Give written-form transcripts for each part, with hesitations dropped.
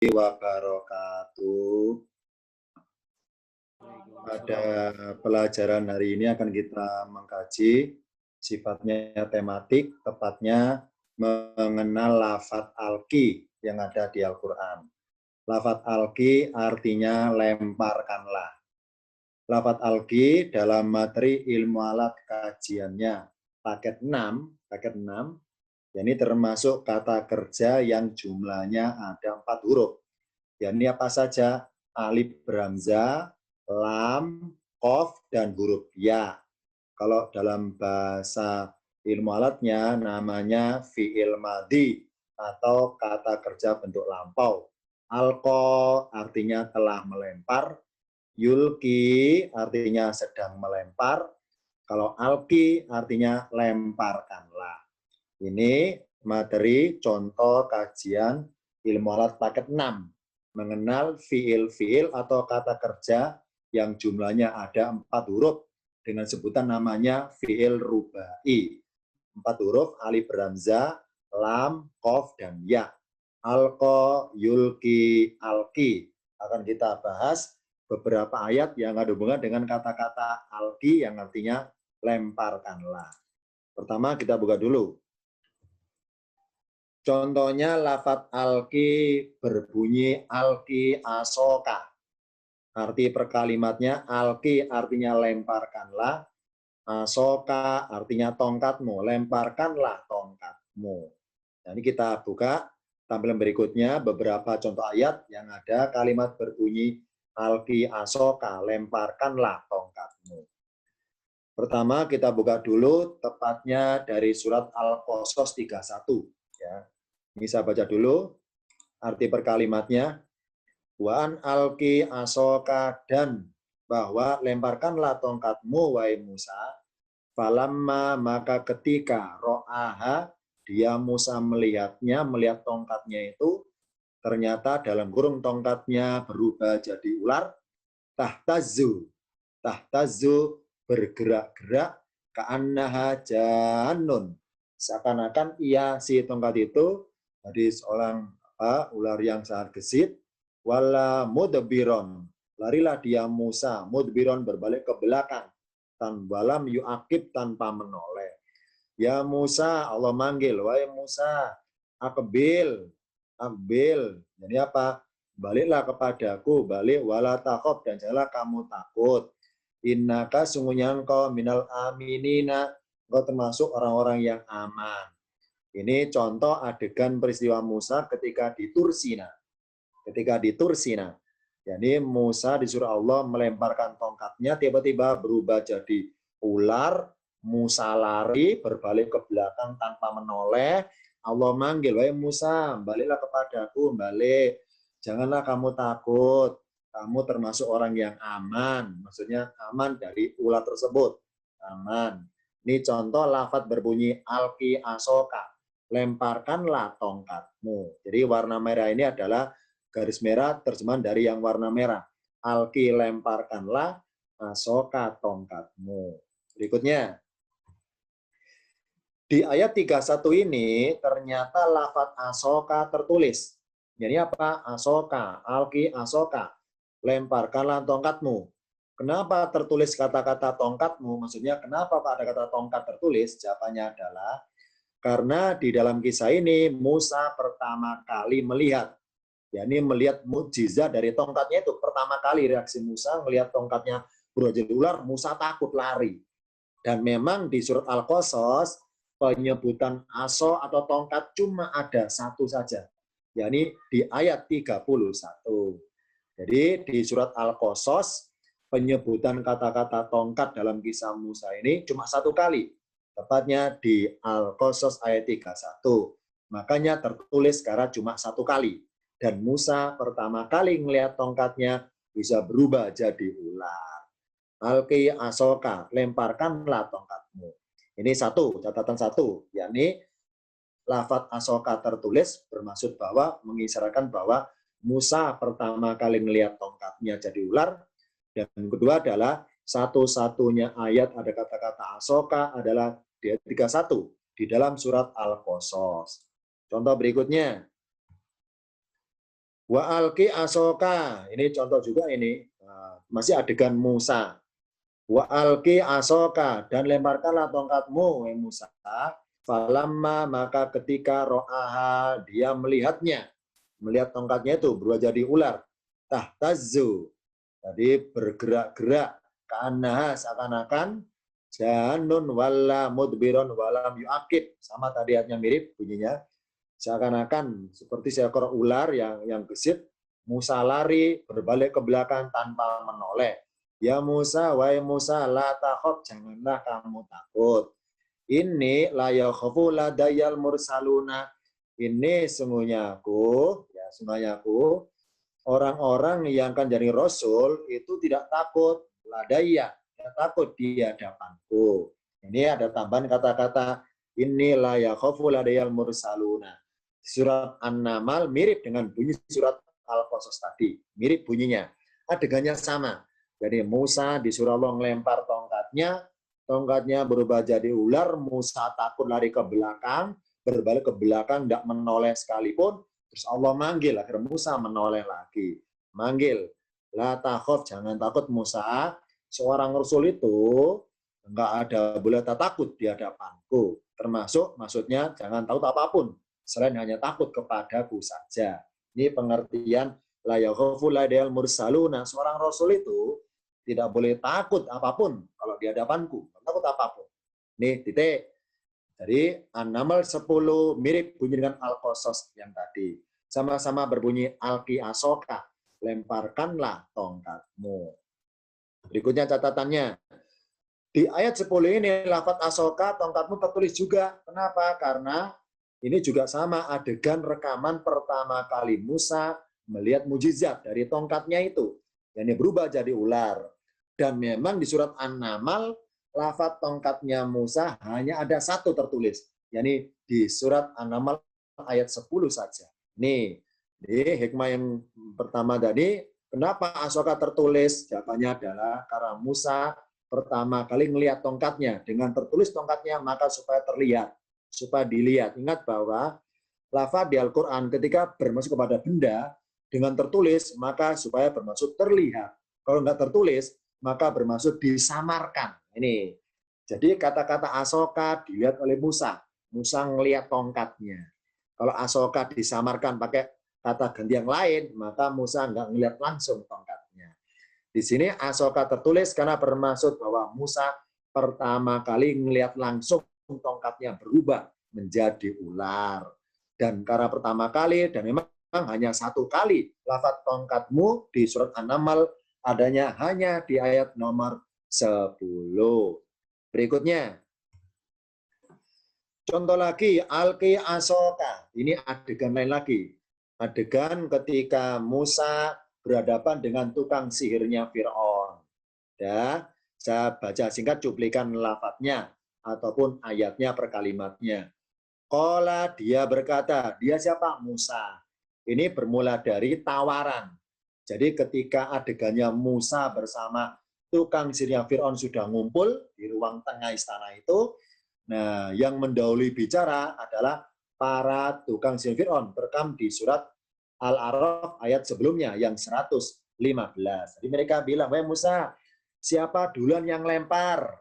wabarakatuh. Pada pelajaran hari ini akan kita mengkaji sifatnya tematik, tepatnya mengenal lafadz alqi yang ada di Al-Quran. Lafadz alqi artinya lemparkanlah. Lafadz alqi dalam materi ilmu alat kajiannya paket 6, ini termasuk kata kerja yang jumlahnya ada 4 huruf. Ini apa saja? Alif berhamzah, lam, qaf, dan huruf ya. Kalau dalam bahasa ilmu alatnya namanya fi'il madhi atau kata kerja bentuk lampau. Alqa artinya telah melempar, yulki artinya sedang melempar, kalau alki artinya lemparkanlah. Ini materi contoh kajian ilmu alat paket 6. Mengenal fiil-fiil atau kata kerja yang jumlahnya ada 4 huruf dengan sebutan namanya fiil rubai. 4 huruf, alif berhamzah, lam, qaf, dan ya. Alqa, yulki, alki. Akan kita bahas beberapa ayat yang ada hubungan dengan kata-kata alki yang artinya lemparkanlah. Pertama kita buka dulu. Contohnya lafadz alqi berbunyi alqi asoka. Arti perkalimatnya alqi artinya lemparkanlah, asoka artinya tongkatmu, lemparkanlah tongkatmu. Nah, ini kita buka tampilan berikutnya beberapa contoh ayat yang ada kalimat berbunyi alqi asoka, lemparkanlah tongkatmu. Pertama kita buka dulu tepatnya dari surat Al-Qasas 31. Ya. Ini saya baca dulu arti perkalimatnya. Wa'an alqi asoka, dan bahwa lemparkanlah tongkatmu wahai Musa. Falamma maka ketika ro'aha dia Musa melihatnya, melihat tongkatnya itu ternyata dalam kurung tongkatnya berubah jadi ular. Tahtazu bergerak-gerak ka'annaha jannun. Seakan-akan ia si tongkat itu jadi seorang ular yang sangat gesit. Wala mudbiron, larilah dia Musa, mudbiron berbalik ke belakang, tanbalam yu'akib tanpa menoleh. Ya Musa, Allah manggil, wahai Musa, akbil. Jadi apa? Baliklah kepadaku, balik wala takhaf, dan janganlah kamu takut. Innaka sungguhnya engkau minal aminina, engkau termasuk orang-orang yang aman. Ini contoh adegan peristiwa Musa ketika di Tursina. Jadi Musa disuruh Allah melemparkan tongkatnya, tiba-tiba berubah jadi ular. Musa lari berbalik ke belakang tanpa menoleh. Allah manggil, wahai Musa, baliklah kepadaku, balik. Janganlah kamu takut. Kamu termasuk orang yang aman. Maksudnya aman dari ular tersebut. Aman. Ini contoh lafadz berbunyi alqi asoka. Lemparkanlah tongkatmu. Jadi warna merah ini adalah garis merah terjemahan dari yang warna merah. Alqi lemparkanlah, asoka tongkatmu. Berikutnya. Di ayat 31 ini ternyata lafadz asoka tertulis. Jadi apa? Asoka, alqi asoka. Lemparkanlah tongkatmu. Kenapa tertulis kata-kata tongkatmu? Maksudnya kenapa ada kata tongkat tertulis? Jawabannya adalah karena di dalam kisah ini Musa pertama kali melihat. Yakni melihat mukjizat dari tongkatnya itu. Pertama kali reaksi Musa melihat tongkatnya berubah jadi ular, Musa takut lari. Dan memang di surat Al-Qasas penyebutan aso atau tongkat cuma ada satu saja. Yakni di ayat 31. Jadi di surat Al-Qasas penyebutan kata-kata tongkat dalam kisah Musa ini cuma satu kali. Tepatnya di Al-Qasas ayat 31. Makanya tertulis karena cuma satu kali. Dan Musa pertama kali melihat tongkatnya bisa berubah jadi ular. Alqi asoka, lemparkanlah tongkatmu. Ini satu, catatan satu. Yakni lafadz asoka tertulis bermaksud bahwa mengisyaratkan bahwa Musa pertama kali melihat tongkatnya jadi ular. Dan kedua adalah satu-satunya ayat ada kata-kata asoka adalah di ayat 31 di dalam surat Al-Qasas. Contoh berikutnya. Wa alki asoka. Ini contoh juga ini. Masih adegan Musa. Wa alki asoka. Dan lemparkanlah tongkatmu, Musa. Falamma, maka ketika ro'aha, dia melihatnya. Melihat tongkatnya itu berubah jadi ular. Tahtazzu. Jadi bergerak-gerak. Ka'annaha, seakan-akan janun wala mudbiron walam yu'akib. Sama tadi ayatnya mirip bunyinya. Seakan-akan seperti seekor ular yang gesit, Musa lari berbalik ke belakang tanpa menoleh. Ya Musa, wahai Musa, la takhaf, janganlah kamu takut. Ini la yakhafu ladayal mursaluna. Ini sungguhnya aku, orang-orang yang akan jadi rasul itu tidak takut ladaya, tidak takut di hadapanku. Ini ada tambahan kata-kata ini la yakhafu ladayal mursaluna. Surat An-Naml mirip dengan bunyi surat Al-Qasas tadi. Mirip bunyinya. Adegannya sama. Jadi Musa disuruh Allah melempar tongkatnya. Tongkatnya berubah jadi ular. Musa takut lari ke belakang. Berbalik ke belakang, tidak menoleh sekalipun. Terus Allah manggil. Akhirnya Musa menoleh lagi. Manggil. La takhaf, jangan takut Musa. Seorang Rasul itu enggak ada boleh takut di hadapanku. Termasuk maksudnya jangan takut apapun. Selain hanya takut kepadaku saja. Ini pengertian la yakhafu ladayal mursaluna. Seorang rasul itu tidak boleh takut apapun kalau di hadapanku. Takut apapun. Nih titik. Jadi An-Naml 10 mirip bunyi dengan Al-Qasas yang tadi. Sama-sama berbunyi alki asoka. Lemparkanlah tongkatmu. Berikutnya catatannya. Di ayat 10 ini lafaz asoka tongkatmu tertulis juga. Kenapa? Karena ini juga sama adegan rekaman pertama kali Musa melihat mujizat dari tongkatnya itu. Yang berubah jadi ular. Dan memang di surat An-Naml, lafaz tongkatnya Musa hanya ada satu tertulis. Yakni di surat An-Naml ayat 10 saja. Nih, hikmah yang pertama tadi, kenapa asoka tertulis? Jawabannya adalah karena Musa pertama kali melihat tongkatnya. Dengan tertulis tongkatnya, maka supaya terlihat. Supaya dilihat. Ingat bahwa lafaz di Al-Quran ketika bermaksud kepada benda dengan tertulis, maka supaya bermaksud terlihat. Kalau nggak tertulis, maka bermaksud disamarkan. Ini. Jadi kata-kata asoka dilihat oleh Musa. Musa ngelihat tongkatnya. Kalau asoka disamarkan pakai kata ganti yang lain, maka Musa nggak ngelihat langsung tongkatnya. Di sini asoka tertulis karena bermaksud bahwa Musa pertama kali ngelihat langsung tongkatnya berubah menjadi ular. Dan karena pertama kali, dan memang hanya satu kali, lafaz tongkatmu di surat An-Naml adanya hanya di ayat nomor 10. Berikutnya, contoh lagi, alki asoka. Ini adegan lain lagi. Adegan ketika Musa berhadapan dengan tukang sihirnya Fir'aun. Ya, saya baca singkat cuplikan lafadznya ataupun ayatnya per kalimatnya. Qala, dia berkata, dia siapa? Musa. Ini bermula dari tawaran. Jadi ketika adegannya Musa bersama tukang sihirnya Fir'aun sudah ngumpul di ruang tengah istana itu, nah yang mendahului bicara adalah para tukang sihir Fir'aun. Terekam di surat Al-A'raf ayat sebelumnya yang 115. Jadi mereka bilang, wahai Musa, siapa duluan yang lempar?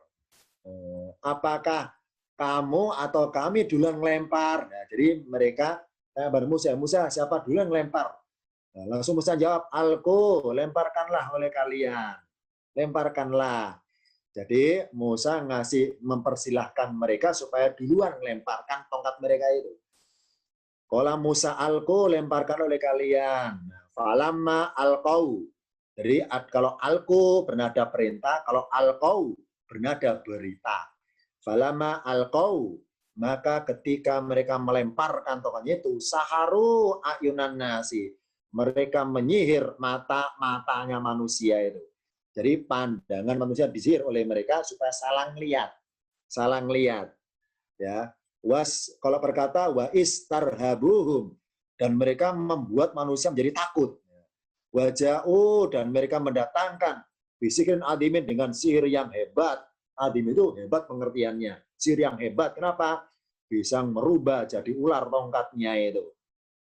Apakah kamu atau kami duluan melempar? Nah, jadi mereka Musa, siapa duluan melempar? Nah, langsung Musa jawab, alku, lemparkanlah oleh kalian. Lemparkanlah. Jadi Musa mempersilahkan mereka supaya duluan melemparkan tongkat mereka itu. Kalau Musa alku, lemparkan oleh kalian. Falamma alqau. Jadi kalau alku bernada perintah, kalau alqau bernada berita. Falamma alqau, maka ketika mereka melemparkan tongkatnya itu, saharu ayunan nasi. Mereka menyihir matanya manusia itu. Jadi pandangan manusia disihir oleh mereka supaya salah ngelihat. Salah ngelihat. Ya. Kalau berkata wa istarhabuhum, dan mereka membuat manusia menjadi takut. Waja'u, dan mereka mendatangkan bisikin adimin dengan sihir yang hebat. Adim itu hebat pengertiannya. Sihir yang hebat. Kenapa? Bisa merubah jadi ular tongkatnya itu.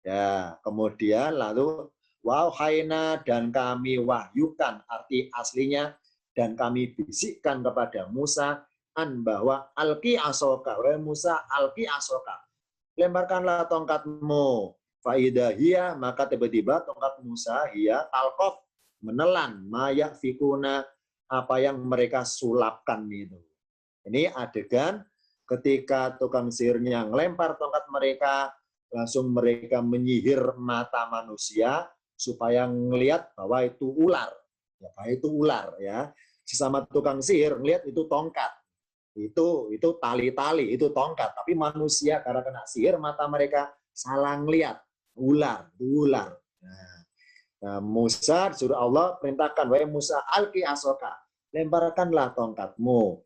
Ya, kemudian lalu Wahayna dan kami wahyukan, arti aslinya dan kami bisikkan kepada Musa bahwa alki asoka, wahai Musa alki asoka, lemparkanlah tongkatmu. Faidahia, maka tiba-tiba tongkat Musa hia talqaf, menelan mayak fikuna, apa yang mereka sulapkan itu. Ini adegan ketika tukang sihirnya ngelempar tongkat mereka, langsung mereka menyihir mata manusia supaya ngelihat bahwa itu ular. Ya, bahwa itu ular ya. Sesama tukang sihir ngelihat itu tongkat. Itu tali-tali, itu tongkat. Tapi manusia karena kena sihir mata mereka salah ngelihat. Ular. Nah, Musa disuruh Allah perintahkan, wahai Musa alki asoka, lemparkanlah tongkatmu.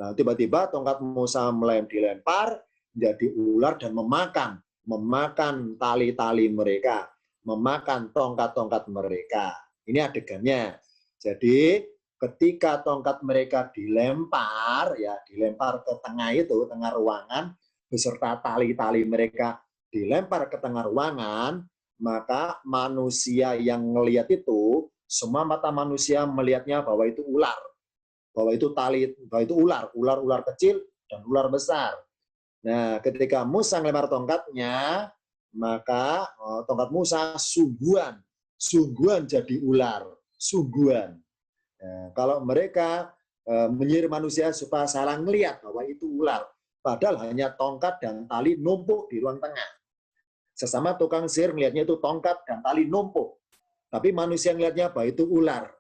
Nah, tiba-tiba tongkat Musa dilempar jadi ular dan memakan tali-tali mereka, memakan tongkat-tongkat mereka. Ini adegannya. Jadi ketika tongkat mereka dilempar, ya dilempar ke tengah itu, tengah ruangan, beserta tali-tali mereka dilempar ke tengah ruangan, maka manusia yang melihat itu, semua mata manusia melihatnya bahwa itu ular, bahwa itu tali, bahwa itu ular kecil dan ular besar. Nah, ketika Musa melempar tongkatnya, maka tongkat Musa sungguhan jadi ular, sungguhan. Nah, kalau mereka menyihir manusia supaya salah melihat bahwa itu ular, padahal hanya tongkat dan tali numpuk di ruang tengah. Sesama tukang sihir melihatnya itu tongkat dan tali numpuk. Tapi manusia melihatnya bahwa itu ular.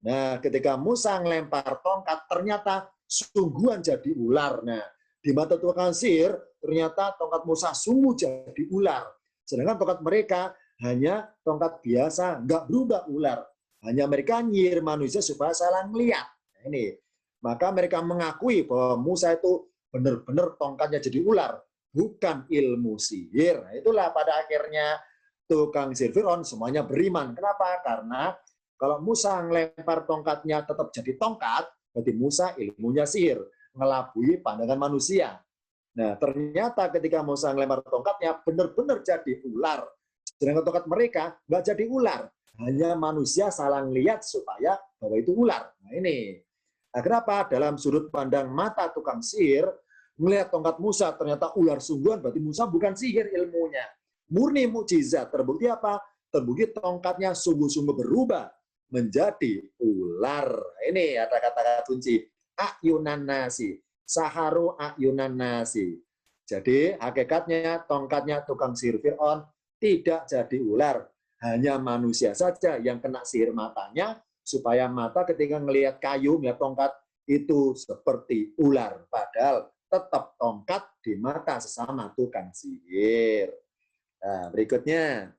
Nah, ketika Musa ngelempar tongkat, ternyata sungguhan jadi ular. Nah, di mata tukang sihir, ternyata tongkat Musa sungguh jadi ular. Sedangkan tongkat mereka hanya tongkat biasa, nggak berubah ular. Hanya mereka nyihir manusia supaya salah melihat. Nah, ini. Maka mereka mengakui bahwa Musa itu benar-benar tongkatnya jadi ular, bukan ilmu sihir. Nah, itulah pada akhirnya tukang sihir Fir'aun semuanya beriman. Kenapa? Karena kalau Musa ngelempar tongkatnya tetap jadi tongkat, berarti Musa ilmunya sihir, ngelabui pandangan manusia. Nah, ternyata ketika Musa ngelempar tongkatnya benar-benar jadi ular. Sedangkan tongkat mereka nggak jadi ular. Hanya manusia salah ngelihat supaya bahwa itu ular. Nah, ini. Nah, kenapa? Dalam sudut pandang mata tukang sihir, melihat tongkat Musa ternyata ular sungguhan, berarti Musa bukan sihir ilmunya. Murni mukjizat. Terbukti apa? Terbukti tongkatnya sungguh-sungguh berubah menjadi ular. Ini ada kata-kata kunci. Ayunan nasi. Saharu ayunan nasi. Jadi hakikatnya tongkatnya tukang sihir Fir'aun tidak jadi ular. Hanya manusia saja yang kena sihir matanya, supaya mata ketika melihat kayu, melihat tongkat, itu seperti ular. Padahal tetap tongkat di mata sesama tukang sihir. Nah, berikutnya.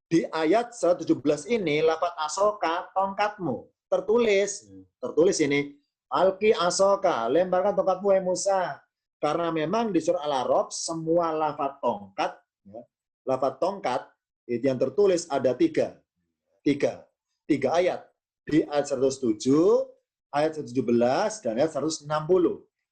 Di ayat 117 ini, lafaz asoka, tongkatmu. Tertulis ini, alki asoka, lemparkan tongkatmu, ya Musa. Karena memang di surah Al-A'raf, semua lafaz tongkat, yang tertulis ada tiga ayat. Di ayat 107, ayat 117, dan ayat 160.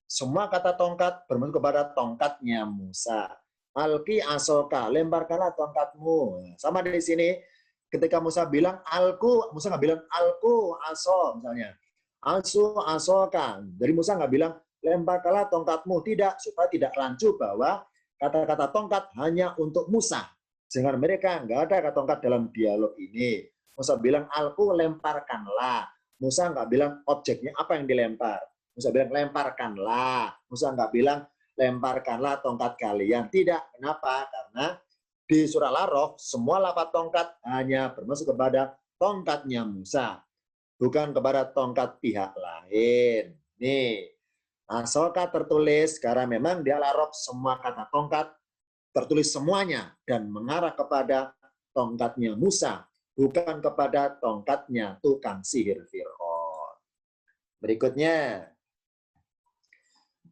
Semua kata tongkat bermaksud kepada tongkatnya Musa. Alki asoka, lemparkanlah tongkatmu. Sama di sini, ketika Musa bilang alku, Musa nggak bilang alku aso misalnya. Asu asoka. Jadi Musa nggak bilang lemparkanlah tongkatmu. Tidak, supaya tidak rancu bahwa kata-kata tongkat hanya untuk Musa. Sehingga mereka nggak ada kata tongkat dalam dialog ini. Musa bilang alku, lemparkanlah. Musa nggak bilang objeknya apa yang dilempar. Musa bilang lemparkanlah. Musa nggak bilang lemparkanlah tongkat kalian. Tidak. Kenapa? Karena di surah Al-A'raf semua lafaz tongkat hanya bermaksud kepada tongkatnya Musa, bukan kepada tongkat pihak lain. Nih, asoka tertulis karena memang di Al-A'raf semua kata tongkat tertulis semuanya dan mengarah kepada tongkatnya Musa, bukan kepada tongkatnya tukang sihir Fir'aun. Berikutnya.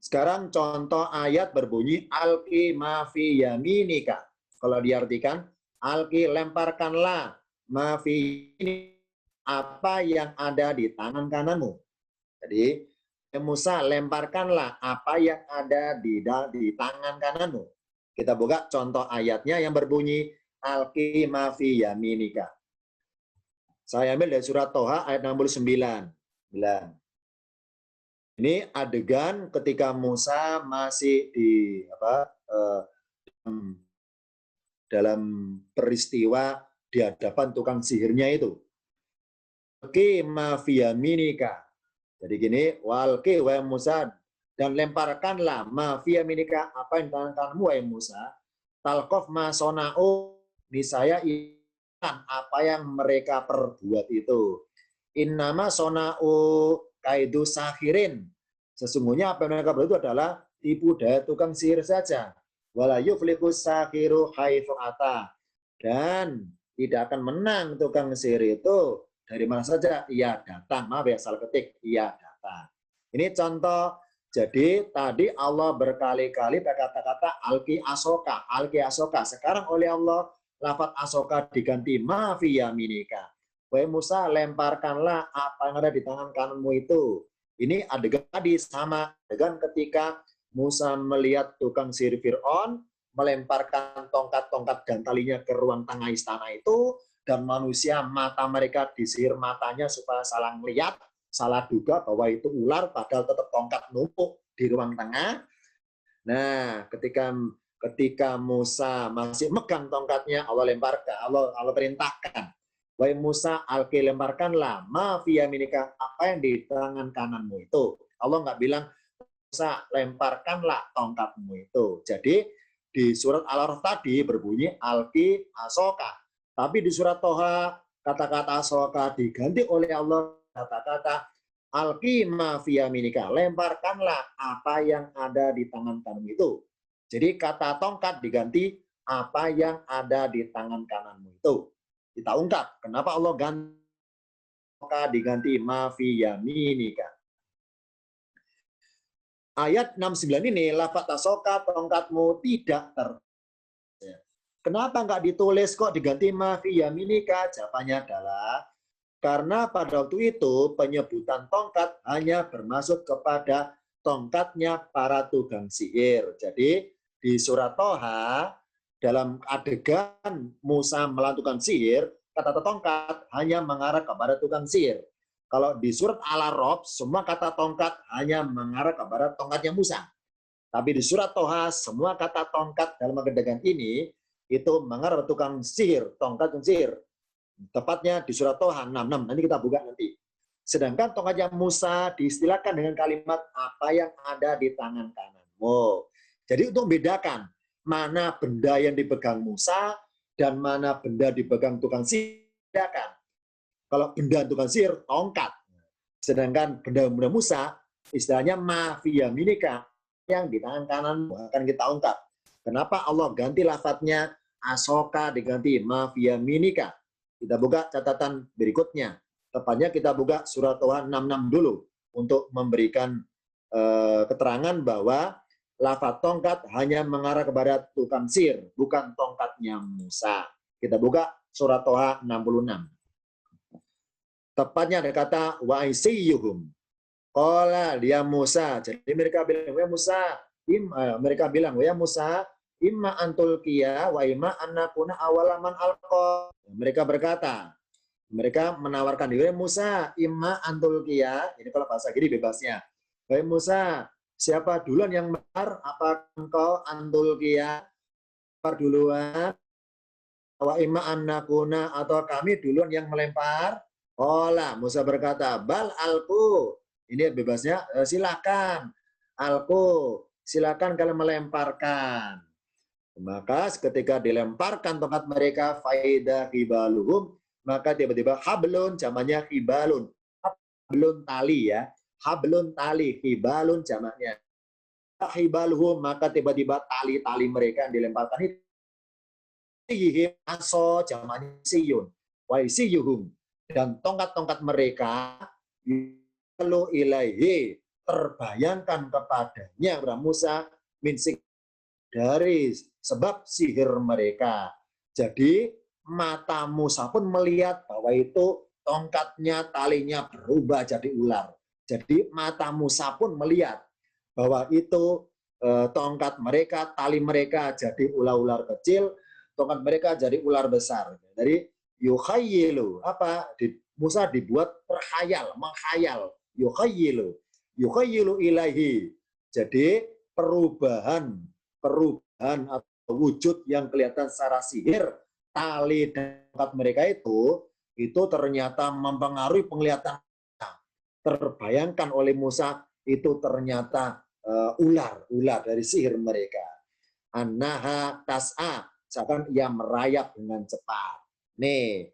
Sekarang contoh ayat berbunyi alki ma fi yaminika. Kalau diartikan alki, lemparkanlah ma fi apa yang ada di tangan kananmu. Jadi Musa, lemparkanlah apa yang ada di tangan kananmu. Kita buka contoh ayatnya yang berbunyi alqi ma fi yaminika. Saya ambil dari surat Toha ayat 69. Ini adegan ketika Musa masih di dalam peristiwa di hadapan tukang sihirnya itu. Alqi ma fi yaminika. Jadi gini, walqi wa Musa, dan lemparkanlah ma fi yaminika, apa yang di tangan kananmu wahai Musa, talqaf ma sona'u, niscaya ikan apa yang mereka perbuat itu. Innama sona'u kaidu sakhirin. Sesungguhnya apa yang mereka perbuat itu adalah tipu daya tukang sihir saja. Wala yuflihu sakhiru haitsu ata. Dan tidak akan menang tukang sihir itu dari mana saja ia datang. Maaf ya, salah ketik, ia datang. Ini contoh. Jadi tadi Allah berkali-kali berkata-kata alqi asoka, alqi asoka. Sekarang oleh Allah lafaz asoka diganti ma fi yaminika. Wahai Musa, lemparkanlah apa yang ada di tangan kananmu itu. Ini adegan tadi sama adegan ketika Musa melihat tukang sihir Fir'aun melemparkan tongkat-tongkat dan talinya ke ruang tengah istana itu, dan manusia mata mereka disihir matanya supaya salah melihat, salah duga bahwa itu ular, padahal tetap tongkat numpuk di ruang tengah. Nah, ketika Musa masih megang tongkatnya, Allah lemparkan, Allah perintahkan, wahai Musa, alqi, lemparkanlah ma fi yaminika, apa yang di tangan kananmu itu. Allah nggak bilang Musa, lemparkanlah tongkatmu itu. Jadi di surat Al-A'raf tadi berbunyi alqi asoka. Tapi di surat Toha kata-kata asoka diganti oleh Allah kata-kata alqi ma fi yaminika, lemparkanlah apa yang ada di tangan kananmu itu. Jadi kata tongkat diganti apa yang ada di tangan kananmu itu. Kita ungkap kenapa Allah ganti diganti ma fi yaminika. Ayat 69 ini, lafaz asoka, tongkatmu tidak Kenapa nggak ditulis kok diganti ma fi yaminika? Jawabannya adalah karena pada waktu itu penyebutan tongkat hanya bermaksud kepada tongkatnya para tukang sihir. Jadi di surat Toha dalam adegan Musa melakukan sihir, kata tongkat hanya mengarah kepada tukang sihir. Kalau di surat Al-A'raf, semua kata tongkat hanya mengarah kepada tongkatnya Musa. Tapi di surat Toha, semua kata tongkat dalam adegan ini itu mengarah ke tukang sihir, tongkat sihir. Tepatnya di surat Toha 66. Nanti kita buka nanti. Sedangkan tongkatnya Musa diistilahkan dengan kalimat apa yang ada di tangan kananmu. Jadi untuk membedakan mana benda yang dipegang Musa dan mana benda dipegang tukang sihir. Kalau benda tukang sihir, tongkat. Sedangkan benda Musa, istilahnya ma fi yaminika, yang di tangan kanan akan kita ungkap. Kenapa Allah ganti lafadznya asoka diganti ma fi yaminika? Kita buka catatan berikutnya. Tepatnya kita buka surat Toha 66 dulu untuk memberikan keterangan bahwa lafadz tongkat hanya mengarah kepada tukang sihir, bukan tongkatnya Musa. Kita buka surat Toha 66. Tepatnya ada kata wa isiyuhum. Qala dia Musa. Jadi mereka bilang, "Ya Musa, imma antul qiyya wa imma annakuna awalaman alqa." Mereka berkata, mereka menawarkan diri, Musa, imma antul qiyya. Ini kalau bahasa gini bebasnya. Wahai Musa, siapa duluan yang benar? Apa engkau antul qiyya duluan? Wa imma annakuna, atau kami duluan yang melempar? Qala, Musa berkata, bal alqu. Ini bebasnya, silakan. Alqu, silakan kalian melemparkan. Maka ketika dilemparkan tongkat mereka, faida hibaluhum, maka tiba-tiba hablun, jamaknya hibalun. Hablun tali ya. Hablun tali, hibalun jamaknya. Hibaluhum, maka tiba-tiba tali-tali mereka yang dilemparkan itu. Aso, jamaknya siyun. Wa siyuhum. Dan tongkat-tongkat mereka lalu ilaihi, terbayangkan kepadanya Musa minsik dari sebab sihir mereka. Jadi mata Musa pun melihat bahwa itu tongkatnya, talinya berubah jadi ular. Jadi mata Musa pun melihat bahwa itu tongkat mereka, tali mereka jadi ular-ular kecil, tongkat mereka jadi ular besar. Dari yukhayyilu, apa? Musa dibuat terkhayal, menghayal. Yukhayyilu ilahi. Jadi perubahan atau wujud yang kelihatan secara sihir, tali tongkat mereka itu ternyata mempengaruhi penglihatan. Terbayangkan oleh Musa itu ternyata ular dari sihir mereka. Annaha tas'a, misalkan ia merayap dengan cepat. Nih,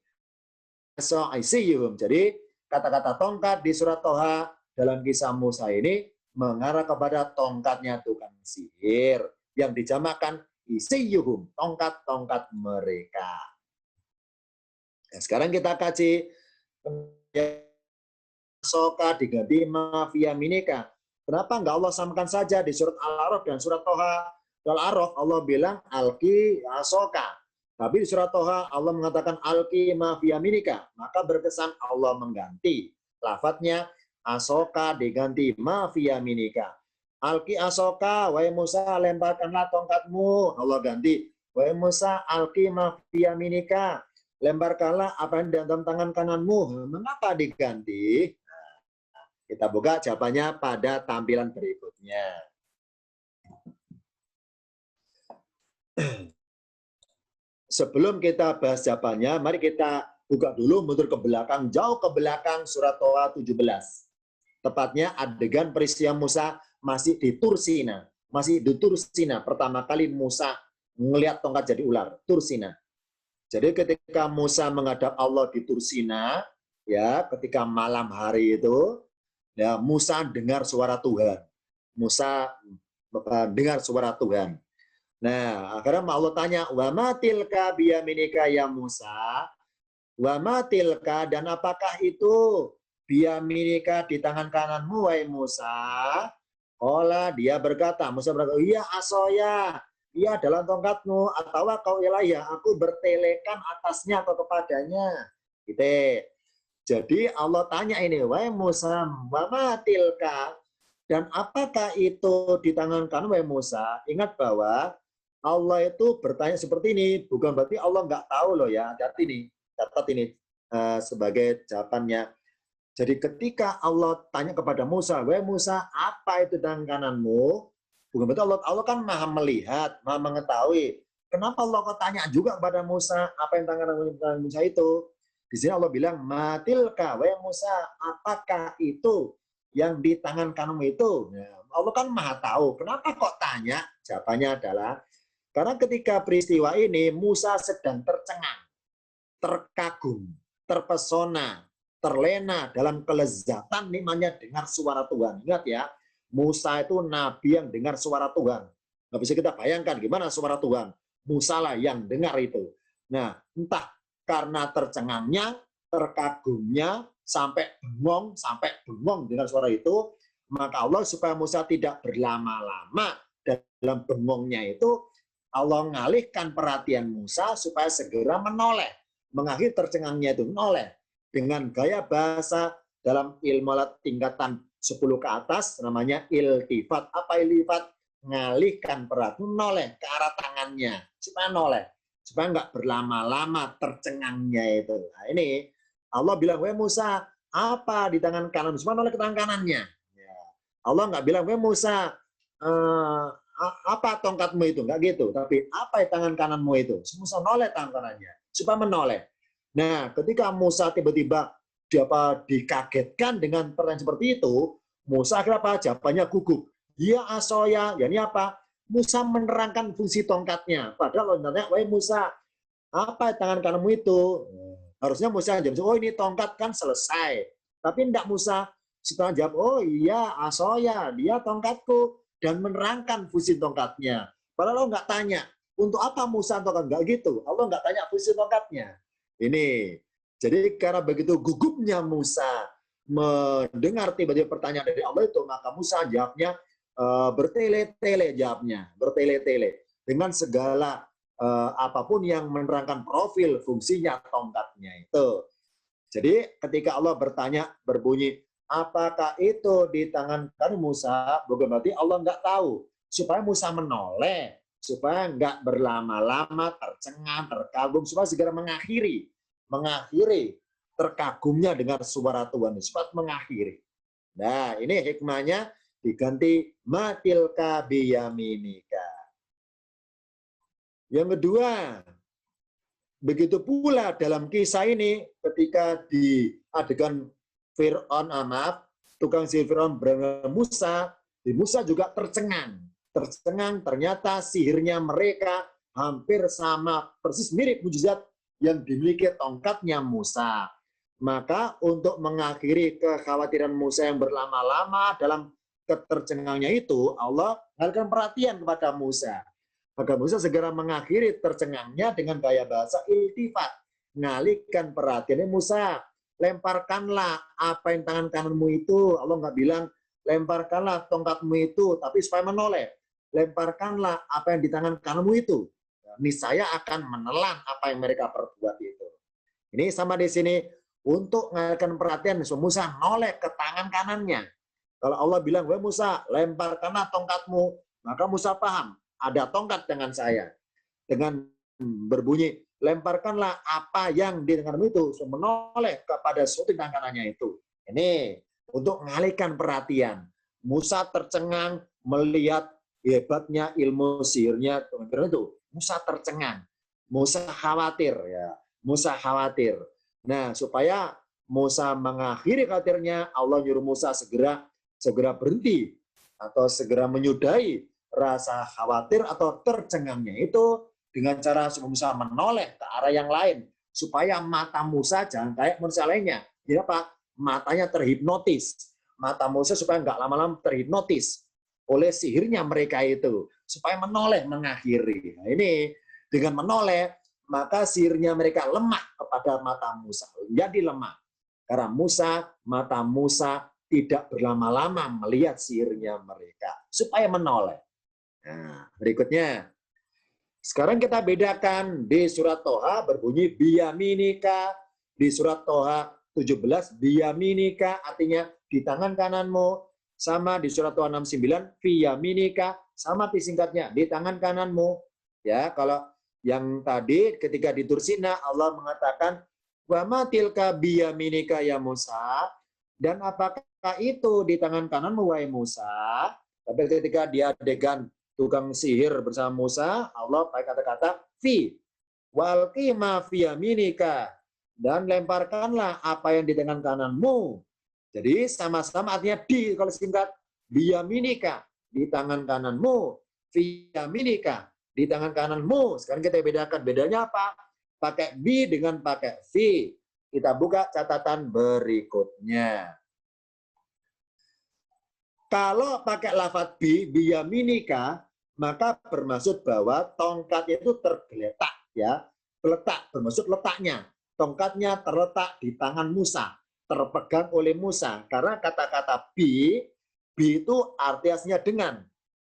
so I see you. Jadi kata-kata tongkat di surat Toha dalam kisah Musa ini mengarah kepada tongkatnya tukang sihir yang dijamakan isiyuhum, tongkat-tongkat mereka. Nah, sekarang kita kaji soka diganti mafia minika. Kenapa enggak Allah samakan saja di surat Al-A'raf dan surat Toha? Al-A'raf Allah bilang alki asoka. Tapi di surat Toha Allah mengatakan alki mafia minika. Maka berkesan Allah mengganti lafadznya asoka diganti mafia minika. Alki asoka, wahai Musa lemparkanlah tongkatmu. Allah ganti, wahai Musa alki mafia minika. Lemparkanlah apa yang di dalam tangan kananmu. Mengapa diganti? Kita buka jawabannya pada tampilan berikutnya. Sebelum kita bahas jawabannya, mari kita buka dulu, mundur ke belakang, jauh ke belakang surat Toha 17. Tepatnya adegan peristiwa Musa masih di Tursina. Pertama kali Musa melihat tongkat jadi ular, Tursina. Jadi ketika Musa menghadap Allah di Tursina, ya, ketika malam hari itu, ya, Musa dengar suara Tuhan. Musa dengar suara Tuhan. Nah, akhirnya Allah tanya, wa ma tilka biyaminika ya Musa? Wa ma tilka, dan apakah itu biyaminika di tangan kananmu wahai Musa? Ola, dia berkata, Musa berkata, iya asoya, iya dalam tongkatmu, atau kau ilahya, aku bertelekan atasnya atau kepadanya. Gitu. Jadi Allah tanya ini, wahai Musa, wa ma tilka, dan apakah itu di tangan kanan wahai Musa? Ingat bahwa Allah itu bertanya seperti ini, bukan berarti Allah nggak tahu loh ya. Catat ini sebagai jawabannya. Jadi ketika Allah tanya kepada Musa, wahai Musa, apa itu tangan kananmu? Bukan berarti Allah kan maha melihat, maha mengetahui. Kenapa Allah kok tanya juga kepada Musa, apa yang tangan Musa itu? Di sini Allah bilang, matilka, wahai Musa, apakah itu yang di tangan kananmu itu? Nah, Allah kan maha tahu. Kenapa kok tanya? Jawabannya adalah, karena ketika peristiwa ini Musa sedang tercengang, terkagum, terpesona, terlena dalam kelezatan nikmatnya dengar suara Tuhan. Ingat ya, Musa itu nabi yang dengar suara Tuhan. Nggak bisa kita bayangkan gimana suara Tuhan. Musa lah yang dengar itu. Nah, entah karena tercengangnya, terkagumnya, sampai bengong dengar suara itu, maka Allah supaya Musa tidak berlama-lama dalam bengongnya itu, Allah mengalihkan perhatian Musa supaya segera menoleh, mengakhiri tercengangnya itu, menoleh dengan gaya bahasa dalam ilmu tingkatan 10 ke atas namanya iltifat. Apa iltifat? Mengalihkan perhatian, menoleh ke arah tangannya supaya noleh, supaya nggak berlama-lama tercengangnya itu. Nah, ini Allah bilang, wahai Musa, apa di tangan kanan? Supaya noleh ke tangan kanannya. Ya. Allah nggak bilang, wahai Musa, apa tongkatmu itu? Enggak gitu. Tapi apa tangan kananmu itu? Musa noleh tangan kanannya supaya menoleh. Nah, ketika Musa tiba-tiba dikagetkan dengan pertanyaan seperti itu, Musa akhirnya apa? Jawabannya gugup. Ya asoya, yakni apa? Musa menerangkan fungsi tongkatnya. Padahal sebenarnya, wahai Musa, apa tangan kananmu itu? Harusnya Musa jawab, oh ini tongkat kan selesai. Tapi enggak, Musa setelah jawab, oh iya asoya, dia tongkatku. Dan menerangkan fungsi tongkatnya. Padahal Allah nggak tanya, untuk apa Musa tongkat? Nggak gitu. Allah nggak tanya fungsi tongkatnya. Ini. Jadi karena begitu gugupnya Musa mendengar tiba-tiba pertanyaan dari Allah itu, maka Musa jawabnya bertele-tele jawabnya. Bertele-tele. Dengan segala apapun yang menerangkan profil fungsinya tongkatnya itu. Jadi ketika Allah bertanya, berbunyi, apakah itu di tangan kanan Musa? Bukan berarti Allah nggak tahu. Supaya Musa menoleh. supaya nggak berlama-lama, tercengang, terkagum, supaya segera mengakhiri terkagumnya dengan suara Tuhan, cepat mengakhiri. Nah, ini hikmahnya diganti matilka biyaminika. Yang kedua, begitu pula dalam kisah ini ketika di adegan Fir'aun, tukang sihir Fir'aun bernama Musa, Musa juga tercengang. Tercengang ternyata sihirnya mereka hampir sama, persis mirip mujizat yang dimiliki tongkatnya Musa. Maka untuk mengakhiri kekhawatiran Musa yang berlama-lama dalam ketercengangnya itu, Allah mengalihkan perhatian kepada Musa. Maka Musa segera mengakhiri tercengangnya dengan gaya bahasa iltifat. Mengalihkan perhatiannya, Musa, lemparkanlah apa yang tangan kananmu itu. Allah nggak bilang, lemparkanlah tongkatmu itu, tapi supaya menoleh. Lemparkanlah apa yang di tangan kananmu itu. Niscaya akan menelan apa yang mereka perbuat itu. Ini sama di sini. Untuk mengalihkan perhatian, Musa noleh ke tangan kanannya. Kalau Allah bilang, wah Musa, lemparkanlah tongkatmu, maka Musa paham, ada tongkat dengan saya. Dengan berbunyi, lemparkanlah apa yang di tanganmu itu, menoleh kepada sesuatu di tangan kanannya itu. Ini untuk mengalihkan perhatian. Musa tercengang melihat hebatnya ilmu sihirnya Tuhan itu. Musa tercengang, Musa khawatir, ya. Musa khawatir. Nah, supaya Musa mengakhiri khawatirnya, Allah nyuruh Musa segera berhenti atau segera menyudahi rasa khawatir atau tercengangnya itu dengan cara Musa menoleh ke arah yang lain supaya mata Musa jangan kayak manusia lainnya. Jadi apa? Matanya terhipnotis. Mata Musa supaya nggak lama-lama terhipnotis oleh sihirnya mereka itu supaya menoleh mengakhiri. Nah, ini dengan menoleh maka sihirnya mereka lemah kepada mata Musa. Jadi lemah. Karena mata Musa tidak berlama-lama melihat sihirnya mereka. Supaya menoleh. Nah, berikutnya. Sekarang kita bedakan di surat Toha berbunyi biyaminika. Di surat Toha 17 biyaminika artinya di tangan kananmu. Sama di surat Toha 69 fiyaminika. Sama disingkatnya di tangan kananmu. Ya, kalau yang tadi ketika di Tursina Allah mengatakan wa ma tilka biyaminika ya Musa, dan apakah itu di tangan kananmu wahai Musa? Tapi ketika dia adegan tukang sihir bersama Musa, Allah pakai kata-kata fi walqi ma fiyaminika, dan lemparkanlah apa yang di tangan kananmu. Jadi sama-sama artinya di, kalau singkat biyaminika di tangan kananmu, fiyaminika di tangan kananmu. Sekarang kita bedakan. Bedanya apa? Pakai bi dengan pakai fi. Kita buka catatan berikutnya. Kalau pakai lafadz bi, biyaminika, maka bermaksud bahwa tongkatnya itu tergeletak. Ya, terletak, bermaksud letaknya. Tongkatnya terletak di tangan Musa, terpegang oleh Musa. Karena kata-kata bi itu artinya dengan.